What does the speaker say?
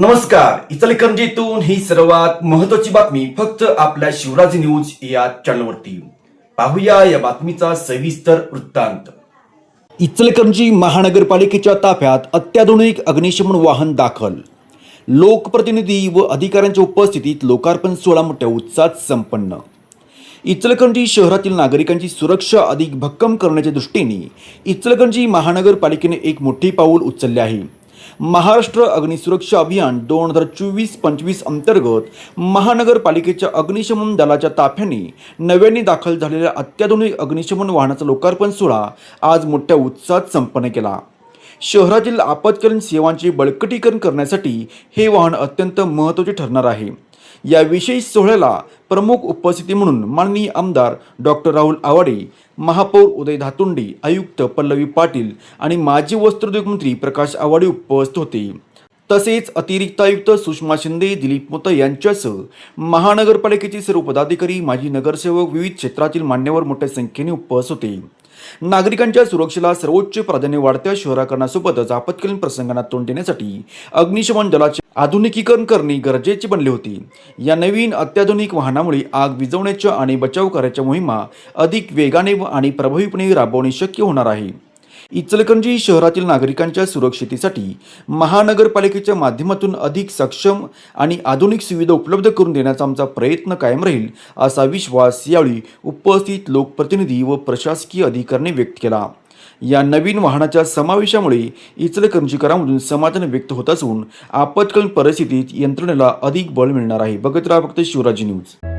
नमस्कार. इचलकरंजीतून ही सर्वात महत्त्वाची बातमी फक्त आपल्या शिवराज न्यूज या चॅनलवरती. पाहूया या बातमीचा सविस्तर वृत्तांत. इचलकरंजी महानगरपालिकेच्या ताफ्यात अत्याधुनिक अग्निशमन वाहन दाखल. लोकप्रतिनिधी व अधिकाऱ्यांच्या उपस्थितीत लोकार्पण सोहळा मोठ्या उत्साहात संपन्न. इचलकरंजी शहरातील नागरिकांची सुरक्षा अधिक भक्कम करण्याच्या दृष्टीने इचलकरंजी महानगरपालिकेने एक मोठे पाऊल उचलले आहे. महाराष्ट्र अग्निसुरक्षा अभियान 2024-25 अंतर्गत महानगरपालिकेच्या अग्निशमन दलाच्या ताफ्याने नव्याने दाखल झालेल्या अत्याधुनिक अग्निशमन वाहनाचा लोकार्पण सोहळा आज मोठ्या उत्साहात संपन्न केला. शहरातील आपत्कालीन सेवांचे बळकटीकरण करण्यासाठी हे वाहन अत्यंत महत्त्वाचे ठरणार आहे. या विशेष सोहळ्याला प्रमुख उपस्थिती म्हणून माननीय आमदार डॉक्टर राहुल आवाडे, महापौर उदय धातुंडे, आयुक्त पल्लवी पाटील आणि माजी वस्त्रोद्योग मंत्री प्रकाश आवाडे उपस्थित होते. तसेच अतिरिक्त आयुक्त सुषमा शिंदे, दिलीप मोते यांच्यासह महानगरपालिकेचे सर्व पदाधिकारी, माजी नगरसेवक, विविध क्षेत्रातील मान्यवर मोठ्या संख्येने उपस्थित होते. नागरिकांच्या सुरक्षेला सर्वोच्च प्राधान्य वाढत्या शहरीकरणासोबतच आपत्कालीन प्रसंगांना तोंड देण्यासाठी अग्निशमन दलाचे आधुनिकीकरण करणे गरजेचे बनले होते. या नवीन अत्याधुनिक वाहनामुळे आग विझवण्याच्या आणि बचाव कार्याच्या मोहिमा अधिक वेगाने आणि प्रभावीपणे राबवणे शक्य होणार आहे. इचलकरंजी शहरातील नागरिकांच्या सुरक्षितेसाठी महानगरपालिकेच्या माध्यमातून अधिक सक्षम आणि आधुनिक सुविधा उपलब्ध करून देण्याचा आमचा प्रयत्न कायम राहील, असा विश्वास यावेळी उपस्थित लोकप्रतिनिधी व प्रशासकीय अधिकाऱ्यांनी व्यक्त केला. या नवीन वाहनाच्या समावेशामुळे इचलकरंजीकरांमधून समाधान व्यक्त होत असून आपत्कालीन परिस्थितीत यंत्रणेला अधिक बळ मिळणार आहे. बघत राहा फक्त शिवराज न्यूज.